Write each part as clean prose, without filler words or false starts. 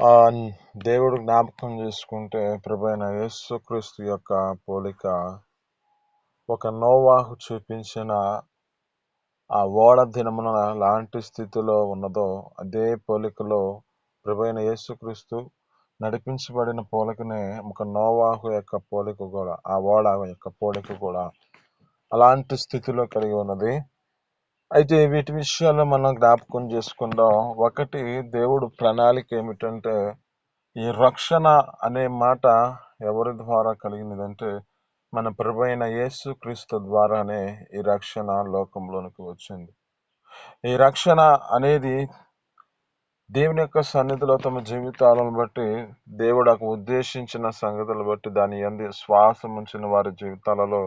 ఆ దేవుడు జ్ఞాపకం చేసుకుంటే ప్రభువైన యేసుక్రీస్తు యొక్క పోలిక ఒక నోవాహు చూపించిన ఆ ఓడ దినమున లాంటి స్థితిలో ఉన్నదో అదే పోలికలో ప్రభువైన యేసుక్రీస్తు నడిపించబడిన పోలికనే ఒక నోవాహు యొక్క పోలిక కూడా, ఆ ఓడ యొక్క పోలిక కూడా అలాంటి స్థితిలో కలిగి ఉన్నది. అయితే వీటి విషయాల్లో మనం జ్ఞాపకం చేసుకుందాం. ఒకటి, దేవుడు ప్రణాళిక ఏమిటంటే ఈ రక్షణ అనే మాట ఎవరి ద్వారా కలిగినదంటే మన ప్రభువైన యేసు క్రీస్తు ద్వారానే ఈ రక్షణ లోకంలోనికి వచ్చింది. ఈ రక్షణ అనేది దేవుని యొక్క సన్నిధిలో తమ జీవితాలను బట్టి దేవుడు ఉద్దేశించిన సంగతులు బట్టి దాని యందు శ్వాసం ఉంచిన వారి జీవితాలలో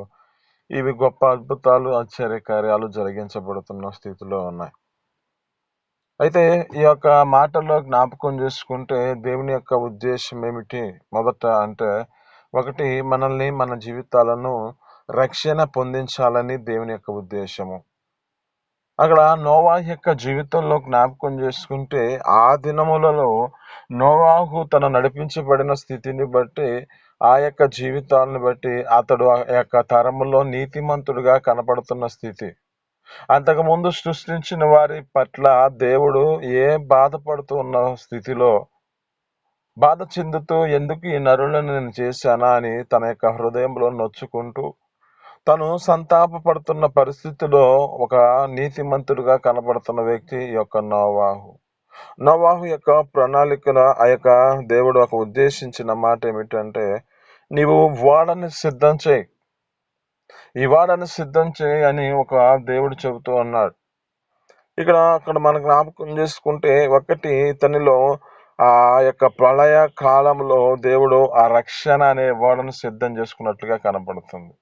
ఇవి గొప్ప అద్భుతాలు, ఆశ్చర్య కార్యాలు జరిగించబడుతున్న స్థితిలో ఉన్నాయి. అయితే ఈ యొక్క మాటల్లో జ్ఞాపకం చేసుకుంటే దేవుని యొక్క ఉద్దేశం ఏమిటి మొదట అంటే, ఒకటి, మనల్ని మన జీవితాలను రక్షణ పొందించాలని దేవుని యొక్క ఉద్దేశము. అక్కడ నోవాహు యొక్క జీవితంలో జ్ఞాపకం చేసుకుంటే ఆ దినములలో నోవాహు తన నడిపించబడిన స్థితిని బట్టి, ఆ యొక్క జీవితాలను బట్టి అతడు ఆ యొక్క తరములో నీతిమంతుడుగా కనపడుతున్న స్థితి. అంతకుముందు సృష్టించిన వారి పట్ల దేవుడు బాధపడుతూ ఉన్న స్థితిలో బాధ చెందుతూ ఎందుకు ఈ నరులను నేను చేశానా అని తన యొక్క హృదయంలో నొచ్చుకుంటూ తను సంతాపపడుతున్న పరిస్థితిలో ఒక నీతిమంతుడిగా కనపడుతున్న వ్యక్తి ఈ యొక్క నోవాహు. నోవాహు యొక్క ప్రణాళికను ఆ యొక్క దేవుడు ఉద్దేశించిన మాట ఏమిటంటే, నీవు ఓడని సిద్ధం చేయి, ఈ ఓడని సిద్ధం చేయి అని ఒక దేవుడు చెబుతూ ఉన్నాడు. అక్కడ మనం జ్ఞాపకం చేసుకుంటే, ఒకటి, ఇతనిలో ఆ యొక్క ప్రళయ కాలంలో దేవుడు ఆ రక్షణ అనే ఓడను సిద్ధం చేసుకున్నట్లుగా కనపడుతుంది.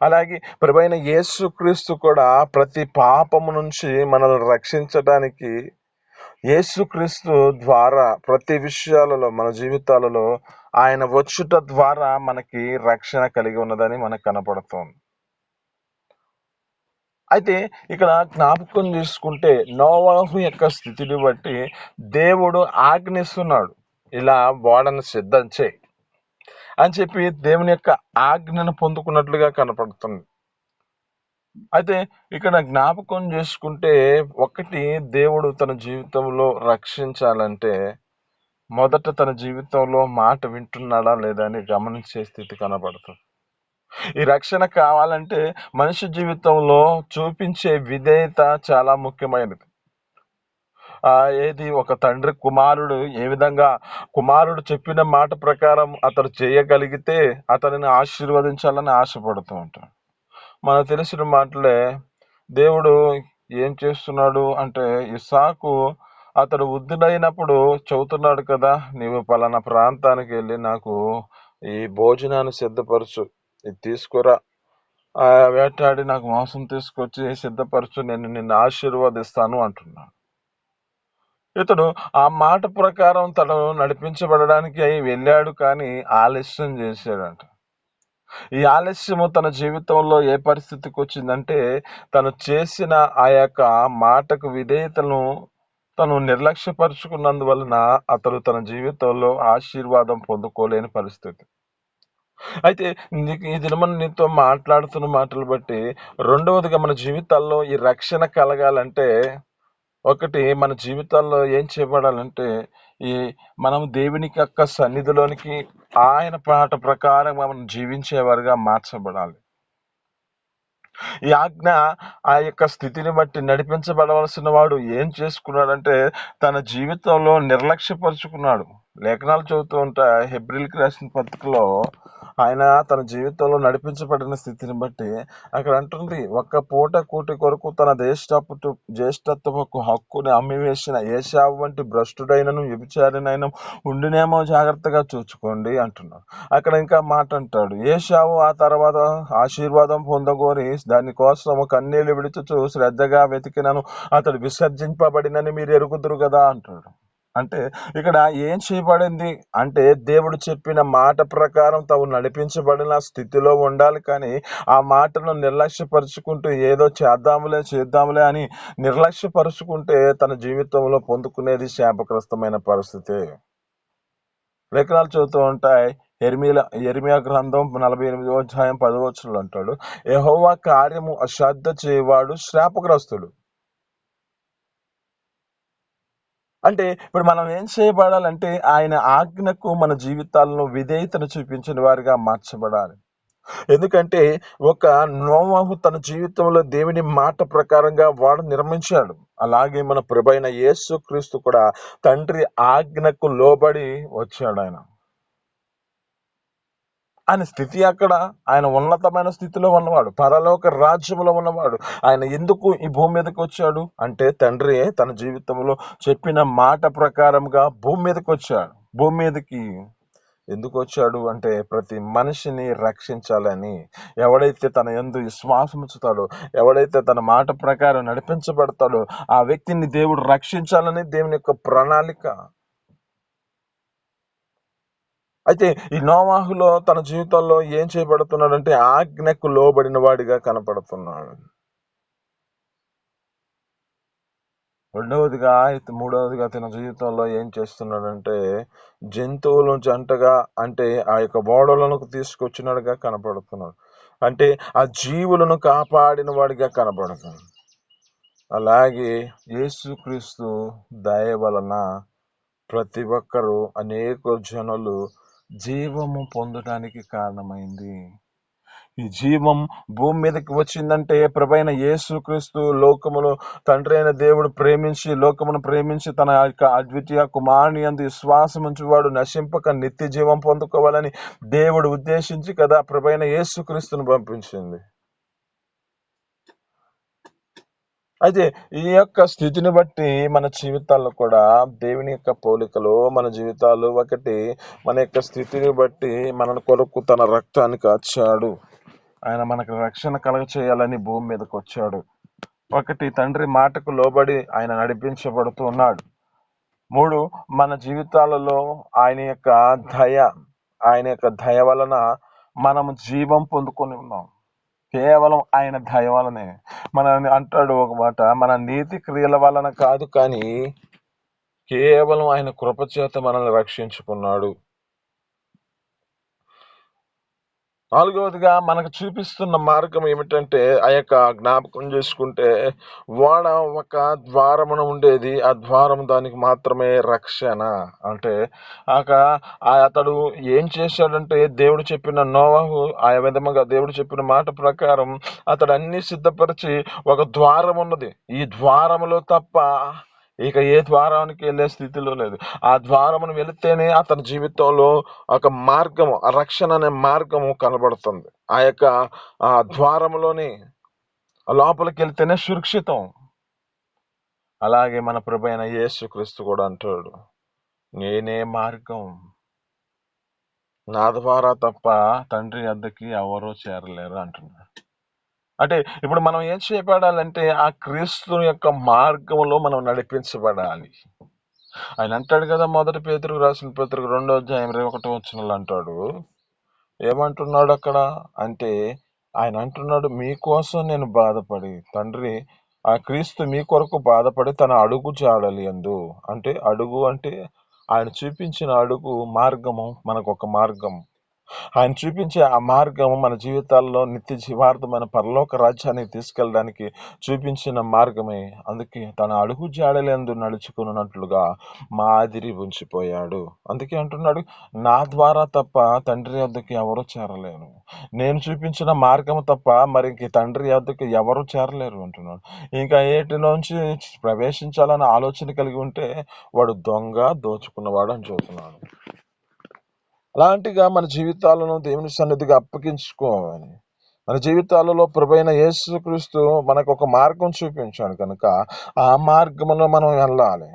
అలాగే ప్రభువైన యేసుక్రీస్తు కూడా ప్రతి పాపము నుంచి మనల్ని రక్షించడానికి యేసుక్రీస్తు ద్వారా ప్రతి విషయాలలో మన జీవితాలలో ఆయన వచ్చుట ద్వారా మనకి రక్షణ కలిగి ఉన్నదని మనకు కనపడుతుంది. అయితే ఇక్కడ జ్ఞాపకం చేసుకుంటే నోవాహు యొక్క స్థితిని బట్టి దేవుడు ఆజ్ఞిస్తున్నాడు, ఇలా ఓడను సిద్ధం చేయి అని చెప్పి దేవుని యొక్క ఆజ్ఞను పొందుకున్నట్లుగా కనపడుతుంది. అయితే ఇక్కడ జ్ఞాపకం చేసుకుంటే, ఒకటి, దేవుడు తన జీవితంలో రక్షించాలంటే మొదట తన జీవితంలో మాట వింటున్నాడా లేదా అని గమనించే స్థితి కనబడుతుంది. ఈ రక్షణ కావాలంటే మనిషి జీవితంలో చూపించే విధేయత చాలా ముఖ్యమైనది. ఒక తండ్రి కుమారుడు ఏ విధంగా కుమారుడు చెప్పిన మాట ప్రకారం అతడు చేయగలిగితే అతనిని ఆశీర్వదించాలని ఆశపడుతూ ఉంటాడు. మనకు తెలిసిన మాటలే, దేవుడు ఏం చేస్తున్నాడు అంటే, ఇస్సాకు అతడు వృద్ధుడైనప్పుడు చెబుతున్నాడు కదా, నీవు పలానా ప్రాంతానికి వెళ్ళి నాకు ఈ భోజనాన్ని సిద్ధపరచు, ఇది తీసుకురా, వేటాడి నాకు మాంసం తీసుకొచ్చి సిద్ధపరచు, నేను నిన్ను ఆశీర్వదిస్తాను అంటున్నాడు. ఇతడు ఆ మాట ప్రకారం తను నడిపించబడడానికి వెళ్ళాడు, కానీ ఆలస్యం చేశాడంట. ఈ ఆలస్యము తన జీవితంలో ఏ పరిస్థితికి వచ్చిందంటే, తను చేసిన ఆ యొక్క మాటకు విధేయతను తను నిర్లక్ష్యపరుచుకున్నందువలన అతడు తన జీవితంలో ఆశీర్వాదం పొందుకోలేని పరిస్థితి. అయితే ఈ దినమని నీతో మాట్లాడుతున్న మాటలు బట్టి, రెండవదిగా మన జీవితాల్లో ఈ రక్షణ కలగాలంటే, ఒకటి, మన జీవితాల్లో ఏం చేయబడాలంటే, ఈ మనం దేవునికి యొక్క సన్నిధిలోనికి ఆయన పాట ప్రకారం మనం జీవించేవారుగా మార్చబడాలి. ఈ ఆజ్ఞ ఆ యొక్క స్థితిని బట్టి నడిపించబడవలసిన వాడు ఏం చేసుకున్నాడంటే, తన జీవితంలో నిర్లక్ష్యపరుచుకున్నాడు. లేఖనాలు చదువుతూ ఉంటా, హెబ్రీయులకు రాసిన పత్రికలో ఆయన తన జీవితంలో నడిపించబడిన స్థితిని బట్టి అక్కడ అంటుంది, ఒక్క పూట కూటి కొరకు తన జ్యేష్ఠత్వపు హక్కుని అమ్మివేసిన ఏశావు వంటి భ్రష్టుడైనను వ్యభిచారినైనా ఉండినేమో జాగ్రత్తగా చూచుకోండి అంటున్నాడు. అక్కడ ఇంకా మాట అంటాడు, ఏశావు ఆ తర్వాత ఆశీర్వాదం పొందగోరి దానికోసం కన్నీళ్లు విడుచుచు శ్రద్ధగా వెతికినను అతడు విసర్జింపబడినని మీరు ఎరుగుదురు కదా అంటాడు. అంటే ఇక్కడ ఏం చేయబడింది అంటే దేవుడు చెప్పిన మాట ప్రకారం తాము నడిపించబడిన స్థితిలో ఉండాలి, కానీ ఆ మాటను నిర్లక్ష్యపరుచుకుంటూ ఏదో చేద్దాములే అని నిర్లక్ష్యపరుచుకుంటే తన జీవితంలో పొందుకునేది శాపగ్రస్తమైన పరిస్థితి. లేఖనాలు చెబుతూ ఉంటాయి. యెరెమీయా గ్రంథం 48వ అధ్యాయం 10వ వచనంలో అంటాడు, యెహోవా కార్యము అశ్రద్ధ చేయవాడు శాపగ్రస్తుడు. అంటే ఇప్పుడు మనం ఏం చేయబడాలంటే ఆయన ఆజ్ఞకు మన జీవితాలను విధేయతను చూపించిన వారిగా మార్చబడాలి. ఎందుకంటే ఒక నోవహు తన జీవితంలో దేవుని మాట ప్రకారంగా వాడు నిర్మించాడు. అలాగే మన ప్రభువైన యేసుక్రీస్తు కూడా తండ్రి ఆజ్ఞకు లోబడి వచ్చాడు. ఆయన స్థితి అక్కడ, ఆయన ఉన్నతమైన స్థితిలో ఉన్నవాడు, పరలోక రాజ్యంలో ఉన్నవాడు. ఆయన ఎందుకు ఈ భూమి మీదకి వచ్చాడు అంటే తండ్రి తన జీవితంలో చెప్పిన మాట ప్రకారంగా భూమి మీదకి వచ్చాడు. భూమి మీదకి ఎందుకు వచ్చాడు అంటే ప్రతి మనిషిని రక్షించాలని. ఎవడైతే తన యందు విశ్వాసం ఉంచుతాడో, ఎవడైతే తన మాట ప్రకారం నడిపించబడతాడో ఆ వ్యక్తిని దేవుడు రక్షించాలని దేవుని యొక్క ప్రణాళిక. అయితే ఈ నోవాహులో తన జీవితంలో ఏం చేయబడుతున్నాడంటే ఆజ్ఞకు లోబడిన వాడిగా కనపడుతున్నాడు. మూడవదిగా తన జీవితంలో ఏం చేస్తున్నాడంటే జంతువులను జంటగా అంటే ఆ యొక్క ఓడలను తీసుకొచ్చినట్టుగా కనపడుతున్నాడు. అంటే ఆ జీవులను కాపాడిన వాడిగా కనపడుతున్నాడు. అలాగే యేసుక్రీస్తు దయ వలన ప్రతి ఒక్కరూ అనేక జనులు జీవము పొందడానికి కారణమైంది. ఈ జీవం భూమి మీదకి వచ్చిందంటే ప్రభువైన యేసుక్రీస్తు లోకములో తండ్రి అయిన దేవుడు లోకమును ప్రేమించి తన యొక్క అద్వితీయ కుమారుని యందు విశ్వాసం ఉంచువాడు నశింపక నిత్య జీవం పొందుకోవాలని దేవుడు ఉద్దేశించి కదా ప్రభువైన యేసుక్రీస్తును పంపించింది. అయితే ఈ యొక్క స్థితిని బట్టి మన జీవితాల్లో కూడా దేవుని యొక్క పోలికలో మన జీవితాలు ఒకటి, మన యొక్క స్థితిని బట్టి మన కొరకు తన రక్తాన్ని కార్చాడు. ఆయన మనకు రక్షణ కలగ చేయాలని భూమి మీదకి వచ్చాడు. ఒకటి, తండ్రి మాటకు లోబడి ఆయన నడిపించబడుతూ ఉన్నాడు. 3, మన జీవితాలలో ఆయన యొక్క దయ వలన మనము జీవం పొందుకొని ఉన్నాం. కేవలం ఆయన దయ వలనే. అంటాడు ఒక మాట, మన నీతి క్రియల వలన కాదు, కానీ కేవలం ఆయన కృపచేత మనల్ని రక్షించుకున్నాడు. 4వదిగా మనకు చూపిస్తున్న మార్గం ఏమిటంటే ఆ యొక్క జ్ఞాపకం చేసుకుంటే వాడ ఒక ద్వారమున ఉండేది, ఆ ద్వారం దానికి మాత్రమే రక్షణ. అంటే అతడు ఏం చేశాడంటే దేవుడు చెప్పిన నోవహు ఆ విధముగా దేవుడు చెప్పిన మాట ప్రకారం అతడు అన్ని సిద్ధపరిచి ఒక ద్వారం ఉన్నది, ఈ ద్వారములో తప్ప ఇక ఏ ద్వారానికి వెళ్ళే స్థితిలో లేదు. ఆ ద్వారమును వెళితేనే అతని జీవితంలో ఒక మార్గము, ఆ రక్షణ అనే మార్గము కనబడుతుంది. ఆ యొక్క ఆ ద్వారములోని లోపలికి వెళ్తేనే సురక్షితం. అలాగే మన ప్రభువైన యేసుక్రీస్తు కూడా అంటాడు, నేనే మార్గం, నా ద్వారా తప్ప తండ్రి వద్దకి ఎవరూ చేరలేరు అంటున్నాడు. అంటే ఇప్పుడు మనం ఏం చేయబడాలంటే ఆ క్రీస్తు యొక్క మార్గంలో మనం నడిపించబడాలి. ఆయన అంటాడు కదా, 1 పేతురుకు రాసిన పత్రిక 2వ అధ్యాయం 21వ వచనంలో అంటాడు, ఏమంటున్నాడు అక్కడ అంటే ఆయన అంటున్నాడు, మీకోసం నేను బాధపడి, తండ్రి ఆ క్రీస్తు మీ కొరకు బాధపడి తన అడుగు జాడలి యందు, అంటే అడుగు అంటే ఆయన చూపించిన అడుగు మార్గము, మనకు ఒక మార్గం. ఆయన చూపించే ఆ మార్గం మన జీవితాల్లో నిత్య జీవార్థమైన పరలోక రాజ్యానికి తీసుకెళ్ళడానికి చూపించిన మార్గమే. అందుకే తన అడుగు జాడలందు నడుచుకున్నట్లుగా మాదిరి ఉంచిపోయాడు. అందుకే అంటున్నాడు, నా ద్వారా తప్ప తండ్రి వద్దకు ఎవరు చేరలేరు. నేను చూపించిన మార్గం తప్ప మరి ఇంక తండ్రి వద్దకు ఎవరు చేరలేరు అంటున్నాడు. ఇంకా ఏటిలోంచి ప్రవేశించాలన్న ఆలోచన కలిగి ఉంటే వాడు దొంగ, దోచుకున్నవాడు అని చెబుతున్నాడు. అలాంటిగా మన జీవితాలను దేవుని సన్నిధిగా అప్పగించుకోవాలి. మన జీవితాలలో ప్రభువైన యేసుక్రీస్తు మనకు ఒక మార్గం చూపించాడు కనుక ఆ మార్గంలో మనం వెళ్ళాలి.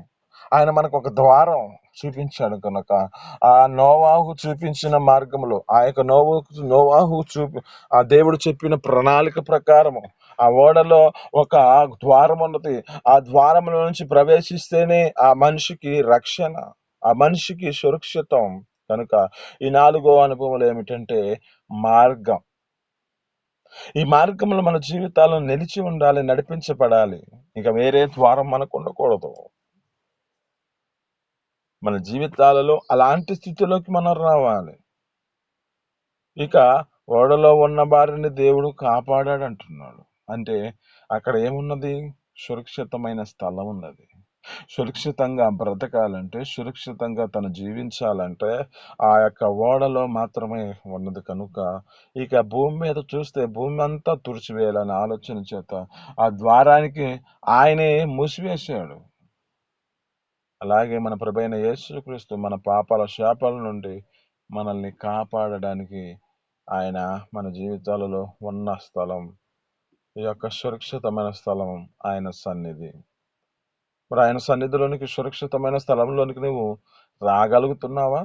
ఆయన మనకు ఒక ద్వారం చూపించాడు కనుక ఆ నోవాహు చూపించిన మార్గంలో ఆ యొక్క నోవాహు ఆ దేవుడు చెప్పిన ప్రణాళిక ప్రకారము ఆ ఓడలో ఒక ద్వారం ఉన్నది. ఆ ద్వారముల నుంచి ప్రవేశిస్తేనే ఆ మనిషికి రక్షణ, ఆ మనిషికి సురక్షితం. కనుక ఈ 4వ అనుభవం ఏమిటంటే మార్గం. ఈ మార్గంలో మన జీవితాలను నిలిచి ఉండాలి, నడిపించబడాలి. ఇక వేరే ద్వారం మనకు ఉండకూడదు. మన జీవితాలలో అలాంటి స్థితిలోకి మనం రావాలి. ఇక ఓడలో ఉన్న వారిని దేవుడు కాపాడాడు అంటున్నాడు. అంటే అక్కడ ఏమున్నది? సురక్షితమైన స్థలం ఉన్నది. సురక్షితంగా బ్రతకాలంటే, సురక్షితంగా తను జీవించాలంటే ఆ యొక్క ఓడలో మాత్రమే ఉన్నది. కనుక ఇక భూమి మీద చూస్తే భూమి అంతా తుడిచివేయాలనే ఆలోచన చేత ఆ ద్వారానికి ఆయనే మూసివేశాడు. అలాగే మన ప్రభువైన యేసుక్రీస్తు మన పాపాల శాపాల నుండి మనల్ని కాపాడడానికి ఆయన మన జీవితాలలో ఉన్న స్థలం, ఈ యొక్క సురక్షితమైన స్థలం ఆయన సన్నిధి. మరి ఆయన సన్నిధిలోనికి, సురక్షితమైన స్థలంలోనికి నువ్వు రాగలుగుతున్నావా?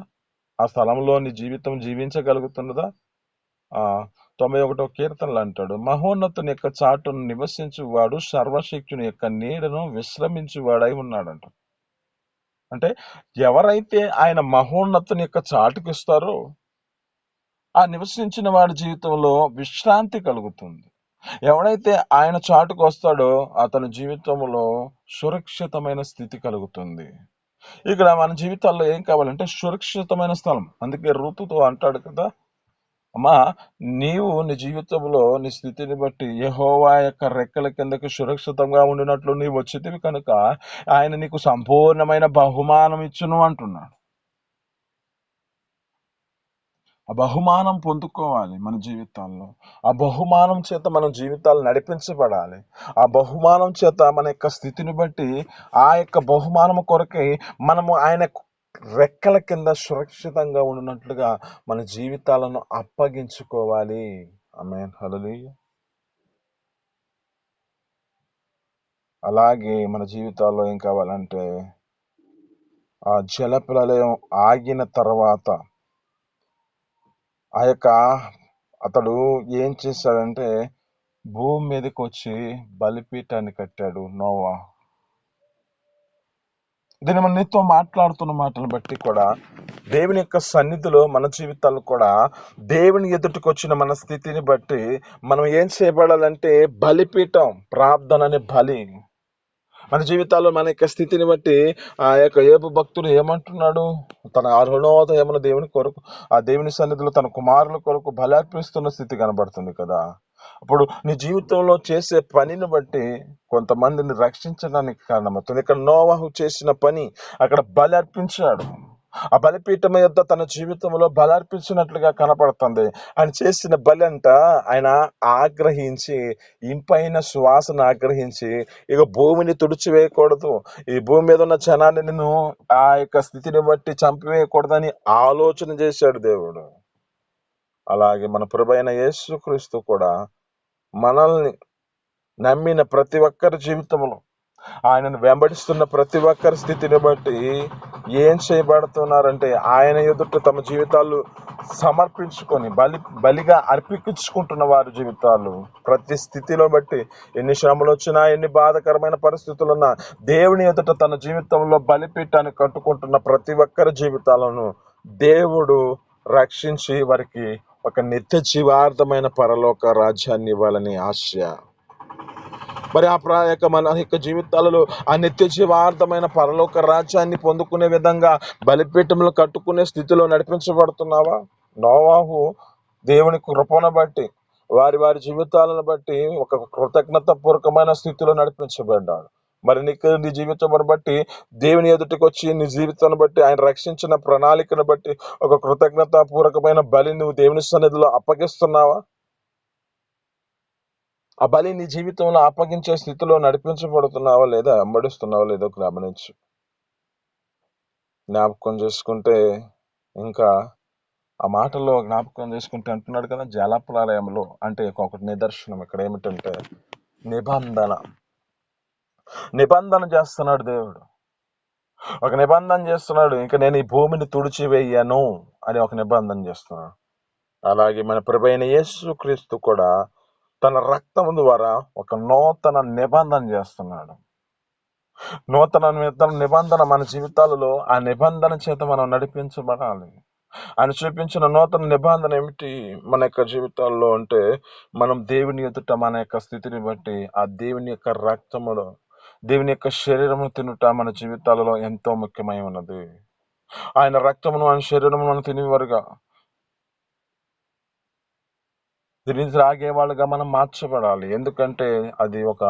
ఆ స్థలంలో నీ జీవితం జీవించగలుగుతున్నదా? 91వ కీర్తనలు అంటాడు, మహోన్నతుని యొక్క చాటును నివసించువాడు సర్వశక్తుని యొక్క నీడను విశ్రమించువాడై ఉన్నాడంట. అంటే ఎవరైతే ఆయన మహోన్నతుని యొక్క చాటుకు ఇస్తారో ఆ నివసించిన వాడి జీవితంలో విశ్రాంతి కలుగుతుంది. ఎవడైతే ఆయన చాటుకు వస్తాడో అతని జీవితంలో సురక్షితమైన స్థితి కలుగుతుంది. ఇక్కడ మన జీవితాల్లో ఏం కావాలంటే సురక్షితమైన స్థలం. అందుకే ఋతుతో అంటాడు కదా, అమ్మా నీవు నీ జీవితంలో నీ స్థితిని బట్టి యెహోవా యొక్క రెక్కల కిందకి సురక్షితంగా ఉండినట్లు నీవు వచ్చితివి కనుక ఆయన నీకు సంపూర్ణమైన బహుమానం ఇచ్చును అంటున్నాడు. ఆ బహుమానం పొందుకోవాలి మన జీవితాల్లో. ఆ బహుమానం చేత మన జీవితాలు నడిపించబడాలి. ఆ బహుమానం చేత మన యొక్క స్థితిని బట్టి ఆ యొక్క బహుమానం కొరకై మనము ఆయన రెక్కల కింద సురక్షితంగా ఉన్నట్లుగా మన జీవితాలను అప్పగించుకోవాలి. ఆమేన్, హల్లెలూయా. అలాగే మన జీవితాల్లో ఏం కావాలంటే ఆ జలప్రలయం ఆగిన తర్వాత ఆ యొక్క అతడు ఏం చేశాడంటే భూమి మీదకి వచ్చి బలిపీఠాన్ని కట్టాడు నోవా. దీన్ని మనం నీతో మాట్లాడుతున్న మాటలను బట్టి కూడా దేవుని యొక్క సన్నిధిలో మన జీవితాలు కూడా దేవుని ఎదుటికి వచ్చిన మన స్థితిని బట్టి మనం ఏం చేయబడాలంటే బలిపీఠం, ప్రార్థన అనే బలి మన జీవితాల్లో మన యొక్క స్థితిని బట్టి ఆ యొక్క యోబు భక్తుడు ఏమంటున్నాడు? తన అరుణోదయమున దేవుని కొరకు ఆ దేవుని సన్నిధిలో తన కుమారుల కొరకు బలి అర్పిస్తున్న స్థితి కనబడుతుంది కదా. అప్పుడు నీ జీవితంలో చేసే పనిని బట్టి కొంతమందిని రక్షించడానికి కారణమవుతుంది. ఇక్కడ నోవహు చేసిన పని అక్కడ బలి అర్పించాడు. ఆ బలిపీఠం యొద్ద తన జీవితంలో బలి అర్పించినట్లుగా కనపడుతుంది. ఆయన చేసిన బలి అంట ఆయన ఆగ్రహించి, ఇంపైన సువాసన ఆగ్రహించి ఇక భూమిని తుడిచివేయకూడదు, ఈ భూమి మీద ఉన్న జనాన్ని నేను ఆ యొక్క స్థితిని బట్టి చంపివేయకూడదని ఆలోచన చేశాడు దేవుడు. అలాగే మన ప్రభువైన యేసుక్రీస్తు కూడా మనల్ని నమ్మిన ప్రతి ఒక్కరి జీవితంలో ఆయనను వెంబడిస్తున్న ప్రతి ఒక్కరి స్థితిని బట్టి ఏం చేయబడుతున్నారంటే ఆయన ఎదుట తమ జీవితాలు సమర్పించుకొని బలిగా అర్పించుకుంటున్న వారి జీవితాలు ప్రతి స్థితిలో బట్టి ఎన్ని శ్రమలు వచ్చినా, ఎన్ని బాధకరమైన పరిస్థితులున్నా దేవుని ఎదుట తన జీవితంలో బలిపీఠాన్ని కట్టుకుంటున్న ప్రతి ఒక్కరి జీవితాలను దేవుడు రక్షించి వారికి ఒక నిత్య జీవార్థమైన పరలోక రాజ్యాన్ని ఇవ్వాలని ఆశ. మరి మన యొక్క జీవితాలలో ఆ నిత్య జీవార్థమైన పరలోక రాజ్యాన్ని పొందుకునే విధంగా బలిపీఠములు కట్టుకునే స్థితిలో నడిపించబడుతున్నావా? నోవాహు దేవుని కృపను బట్టి వారి వారి జీవితాలను బట్టి ఒక కృతజ్ఞత పూర్వకమైన స్థితిలో నడిపించబడ్డాడు. మరి నీ జీవితం బట్టి దేవుని ఎదుటికి వచ్చి నీ జీవితాన్ని బట్టి ఆయన రక్షించిన ప్రణాళికను బట్టి ఒక కృతజ్ఞత పూర్వకమైన బలి నువ్వు దేవుని సన్నిధిలో అప్పగిస్తున్నావా? ఆ బలి నీ జీవితంలో అప్పగించే స్థితిలో నడిపించబడుతున్నావా లేదా, వెంబడిస్తున్నావా లేదో గమనించు. జ్ఞాపకం చేసుకుంటే ఇంకా ఆ మాటల్లో జ్ఞాపకం చేసుకుంటే అంటున్నాడు కదా, జలప్రలయంలో అంటే ఒకటి నిదర్శనం ఇక్కడ ఏమిటంటే నిబంధన చేస్తున్నాడు దేవుడు. ఒక నిబంధన చేస్తున్నాడు, ఇంకా నేను ఈ భూమిని తుడిచివేయను అని ఒక నిబంధన చేస్తున్నాడు. అలాగే మన ప్రభువైన యేసుక్రీస్తు కూడా తన రక్తం ద్వారా ఒక నూతన నిబంధన చేస్తున్నాడు. నూతన నిబంధన మన జీవితాలలో, ఆ నిబంధన చేత మనం నడిపించబడాలి. ఆయన చూపించిన నూతన నిబంధన ఏమిటి మన యొక్క జీవితాల్లో అంటే, మనం దేవుని ఎదుట మన యొక్క స్థితిని బట్టి ఆ దేవుని యొక్క రక్తములో, దేవుని యొక్క శరీరము తినుట మన జీవితాలలో ఎంతో ముఖ్యమై ఉన్నది. ఆయన రక్తమును ఆయన శరీరమును తినేవారుగా, తిరిగి త్రాగేవాళ్ళుగా మనం మార్చబడాలి. ఎందుకంటే అది ఒక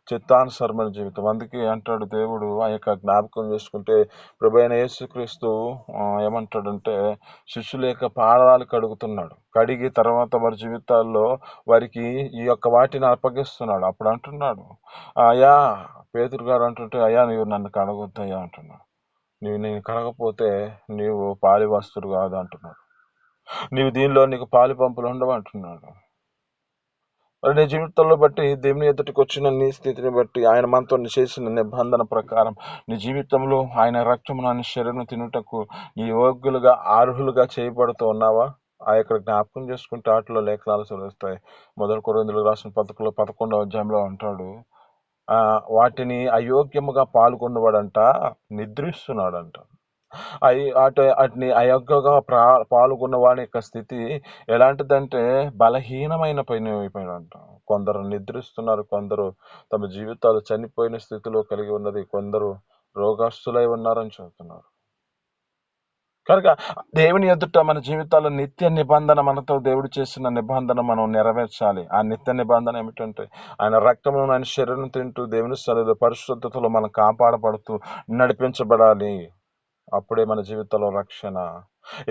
చిత్తానుసరమైన జీవితం. అందుకే అంటాడు దేవుడు, ఆ యొక్క జ్ఞాపకం చేసుకుంటే ప్రభువైన యేసుక్రీస్తు ఏమంటాడంటే, శిష్యుల యొక్క పాదాలు కడుగుతున్నాడు. కడిగి తర్వాత వారి జీవితాల్లో వారికి ఈ యొక్క వాటిని అప్పగిస్తున్నాడు. అప్పుడు అంటున్నాడు, అయ్యా పేతురు గారు అంటుంటే, అయ్యా నీవు నన్ను కడగొద్దయ్యా అంటున్నాడు. నేను కడగపోతే నీవు పాలివస్తుడు కాదు అంటున్నాడు. నీవు దీనిలో నీకు పాలు పంపులు ఉండవు అంటున్నాడు. మరి నీ జీవితంలో బట్టి దేవుని ఎదుటికి వచ్చిన నీ స్థితిని బట్టి ఆయన మనతో చేసిన నిబంధన ప్రకారం నీ జీవితంలో ఆయన రక్తమును ఆయన శరీరం తినుటకు నీ యోగ్యులుగా అర్హులుగా చేయబడుతూ ఉన్నావా? ఆ యొక్క జ్ఞాపకం చేసుకుంటే ఆటలో లేఖనాలు చదివిస్తాయి. మొదటి కొరింథీయులకు రాసిన పత్రికలో 11వ అధ్యాయంలో అంటాడు, వాటిని అయోగ్యముగా పాల్గొన్నవాడంట నిద్రిస్తున్నాడంట. వాటిని అయోగ్యగా పాల్గొన్న వాడి యొక్క స్థితి ఎలాంటిదంటే బలహీనమైన పైన అయిపోయినంట. కొందరు నిద్రిస్తున్నారు, కొందరు తమ జీవితాలు చనిపోయిన స్థితిలో కలిగి ఉన్నది, కొందరు రోగస్తులై ఉన్నారని చెబుతున్నారు. కనుక దేవుని ఎదుట మన జీవితాల్లో నిత్య నిబంధన, మనతో దేవుడు చేసిన నిబంధన మనం నెరవేర్చాలి. ఆ నిత్య నిబంధన ఏమిటంటే, ఆయన రక్తమును ఆయన శరీరం తింటూ దేవుని సన్నిధిలో పరిశుద్ధతలో మనం కాపాడబడుతూ నడిపించబడాలి. అప్పుడే మన జీవితంలో రక్షణ.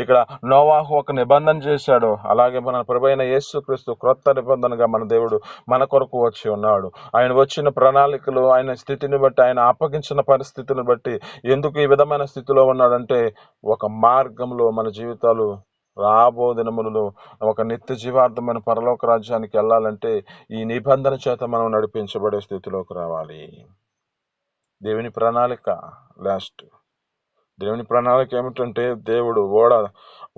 ఇక్కడ నోవాహు ఒక నిబంధన చేశాడు, అలాగే మన ప్రభువైన యేసుక్రీస్తు క్రొత్త నిబంధనగా మన దేవుడు మన కొరకు వచ్చి ఉన్నాడు. ఆయన వచ్చిన ప్రణాళికలు, ఆయన స్థితిని బట్టి, ఆయన అప్పగించిన పరిస్థితిని బట్టి ఎందుకు ఈ విధమైన స్థితిలో ఉన్నాడంటే, ఒక మార్గంలో మన జీవితాలు రాబో దినములలో ఒక నిత్య జీవార్థమైన పరలోక రాజ్యానికి వెళ్ళాలంటే ఈ నిబంధన చేత మనం నడిపించబడే స్థితిలోకి రావాలి. దేవుని ప్రణాళిక లాస్ట్. దేవుని ప్రణాళిక ఏమిటంటే, దేవుడు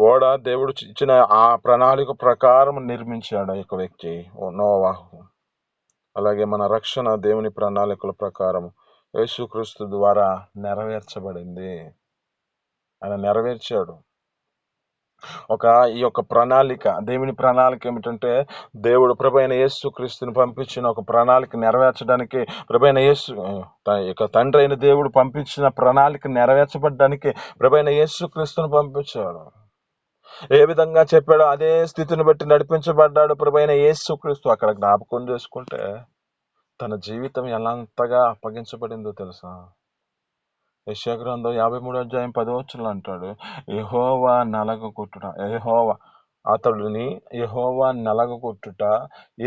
ఓడ దేవుడు ఇచ్చిన ఆ ప్రణాళిక ప్రకారం నిర్మించాడు ఆ యొక్క వ్యక్తి నోవాహు. అలాగే మన రక్షణ దేవుని ప్రణాళికల ప్రకారం యేసుక్రీస్తు ద్వారా నెరవేర్చబడింది. ఆయన నెరవేర్చాడు. ఈ యొక్క ప్రణాళిక, దేవుని ప్రణాళిక ఏమిటంటే, దేవుడు ప్రభువైన యేసుక్రీస్తుని పంపించిన ఒక ప్రణాళిక నెరవేర్చడానికి, ప్రభువైన తండ్రి అయిన దేవుడు పంపించిన ప్రణాళిక నెరవేర్చబడ్డానికి ప్రభువైన యేసుక్రీస్తుని పంపించాడు. ఏ విధంగా చెప్పాడో అదే స్థితిని బట్టి నడిపించబడ్డాడు ప్రభువైన యేసుక్రీస్తు. అక్కడ జ్ఞాపకం చేసుకుంటే తన జీవితం ఎలాంతగా అప్పగించబడిందో తెలుసా? యెషయా గ్రంథం 53వ అధ్యాయం 10వ వచనంలో అంటాడు, యెహోవా నలగగొట్టుట, అతడిని యెహోవా నలగగొట్టుట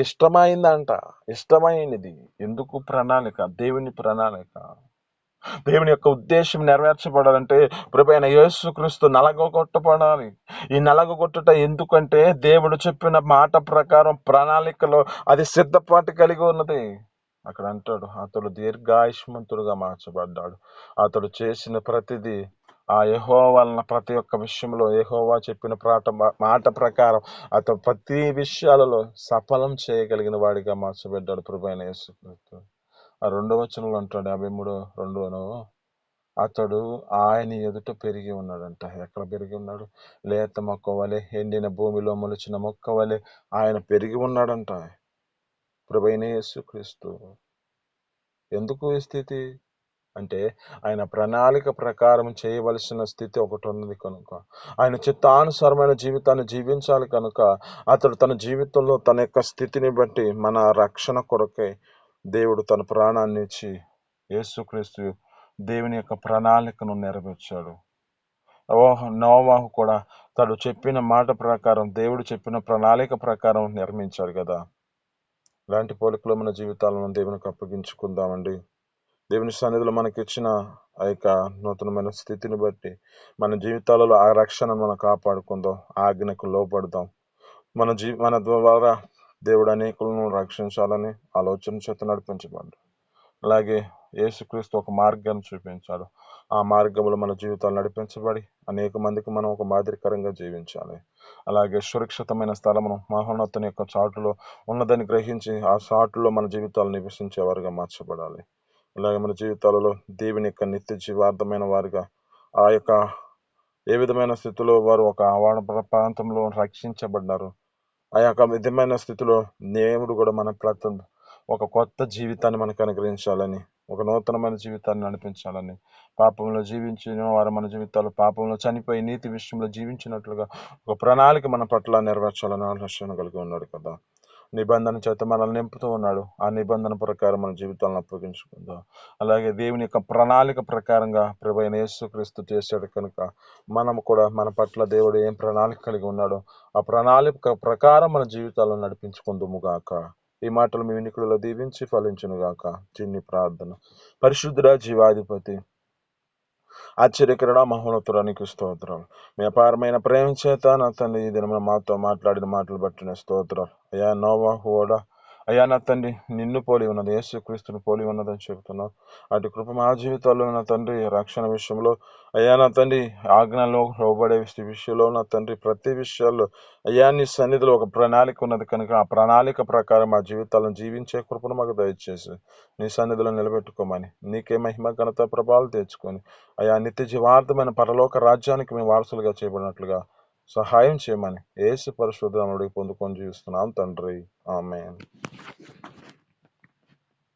ఇష్టమైందంట. ఇష్టమైనది. ఎందుకు? ప్రణాళిక, దేవుని ప్రణాళిక. దేవుని యొక్క ఉద్దేశం నెరవేర్చబడాలంటే ప్రభువైన యేసుక్రీస్తు నలగగొట్టబడాలి. ఈ నలగగొట్టుట ఎందుకంటే, దేవుడు చెప్పిన మాట ప్రకారం ప్రణాళికలో అది సిద్ధపాటు కలిగి ఉన్నది. అక్కడ అంటాడు, అతడు దీర్ఘాయుష్మంతుడుగా మార్చబడ్డాడు. అతడు చేసిన ప్రతిదీ ఆ యెహోవా ప్రతి ఒక్క విషయంలో యెహోవా చెప్పిన మాట ప్రకారం అతడు ప్రతి విషయాలలో సఫలం చేయగలిగిన వాడిగా మార్చబడ్డాడు ప్రభువైన యేసుక్రీస్తు. ఆ 2వ వచనంలో అంటాడు, 53:2, అతడు ఆయన ఎదుట పెరిగి ఉన్నాడంట. ఎక్కడ పెరిగి ఉన్నాడు? లేత మొక్క వలె, ఎండిన భూమిలో మొలిచిన మొక్క వలె ఆయన పెరిగి ఉన్నాడంట ప్రభువైన యేసుక్రీస్తు. ఎందుకు ఈ స్థితి అంటే, ఆయన ప్రణాళిక ప్రకారం చేయవలసిన స్థితి ఒకటి ఉన్నది కనుక, ఆయన చిత్తానుసారమైన జీవితాన్ని జీవించాలి కనుక, అతడు తన జీవితంలో తన యొక్క స్థితిని బట్టి మన రక్షణ కొరకై దేవుడు తన ప్రాణాన్ని ఇచ్చి యేసుక్రీస్తు దేవుని యొక్క ప్రణాళికను నెరవేర్చాడు. నోవాహు కూడా తను చెప్పిన మాట ప్రకారం, దేవుడు చెప్పిన ప్రణాళిక ప్రకారం నిర్మించాడు కదా. ఇలాంటి పోలికలో మన జీవితాలను దేవునికి అప్పగించుకుందామండి. దేవుని సన్నిధిలో మనకి ఇచ్చిన ఆ యొక్క నూతనమైన స్థితిని బట్టి మన జీవితాలలో ఆ రక్షణ మనం కాపాడుకుందాం, ఆజ్ఞకు లోపడదాం. మన ద్వారా దేవుడు అనేకులను రక్షించాలని ఆలోచన చేత నడిపించబడ్డాం. అలాగే యేసుక్రీస్తు ఒక మార్గాన్ని చూపించాడు. ఆ మార్గంలో మన జీవితాలు నడిపించబడి అనేక మందికి మనం ఒక మాదిరికరంగా జీవించాలి. అలాగే సురక్షితమైన స్థలమును మహోన్నతుని యొక్క చాటులో ఉన్నదని గ్రహించి ఆ చాటులో మన జీవితాలు నివసించేవారుగా మార్చబడాలి. అలాగే మన జీవితాలలో దేవుని యొక్క నిత్య జీవార్థమైన వారిగా ఆ యొక్క ఏ విధమైన స్థితిలో వారు ఒక ఆవాడ ప్రాంతంలో రక్షించబడ్డారు, ఆ యొక్క విధమైన స్థితిలో దేవుడు కూడా మన ప్రతి ఒక కొత్త జీవితాన్ని మనకు అనుగ్రహించాలని, ఒక నూతనమైన జీవితాన్ని నడిపించాలని, పాపంలో జీవించిన వారు మన జీవితాలు పాపంలో చనిపోయి నీతి విషయంలో జీవించినట్లుగా ఒక ప్రణాళిక మన పట్ల నెరవేర్చాలని ఆలోచన కలిగి ఉన్నాడు కదా. నిబంధన చేత మనల్ని నింపుతూ ఉన్నాడు. ఆ నిబంధన ప్రకారం మన జీవితాలను అప్పగించుకుందాం. అలాగే దేవుని యొక్క ప్రణాళిక ప్రకారంగా ప్రభువైన యేసుక్రీస్తు చేశాడు కనుక మనం కూడా మన పట్ల దేవుడు ఏం ప్రణాళిక కలిగి ఉన్నాడో ఆ ప్రణాళిక ప్రకారం మన జీవితాలను నడిపించుకుందుము గాక. ఈ మాటలు మీ వినికుడిలో దీవించి ఫలించును గాక. చిన్ని ప్రార్థన. పరిశుద్ధుడ జీవాధిపతి, ఆశ్చర్యకరుడా, మహోన్నతురానికి స్తోత్రాలు. మీ అపారమైన ప్రేమ చేత నా తండ్రి ఈ దినమున మాతో మాట్లాడిన మాటలు బట్టిన స్తోత్రాలు. అయ్యా నోవాహు ఓడ, అయ్యా నా తండ్రి నిన్ను పోలి ఉన్నది, యేసుక్రీస్తుని పోలి ఉన్నదని చెబుతున్నావు. అటు కృప మా జీవితాల్లో నా తండ్రి రక్షణ విషయంలో, అయ్యా నా తండ్రి ఆజ్ఞలో లోబడే విషయంలో నా తండ్రి ప్రతి విషయాల్లో అయ్యా నీ సన్నిధిలో ఒక ప్రణాళిక ఉన్నది కనుక ఆ ప్రణాళిక ప్రకారం మా జీవితాలను జీవించే కృపను మాకు దయచేసి నీ సన్నిధిలో నిలబెట్టుకోమని, నీకే మహిమ ఘనత ప్రభావాలు తెచ్చుకొని అయా నిత్య జీవార్థమైన పరలోక రాజ్యానికి మేము వారసులుగా చేయబడినట్లుగా సహాయం చేయమని యేసు పరిశుద్ధ నామములో పొందుకొని జీవిస్తున్నాం తండ్రి. ఆమేన్.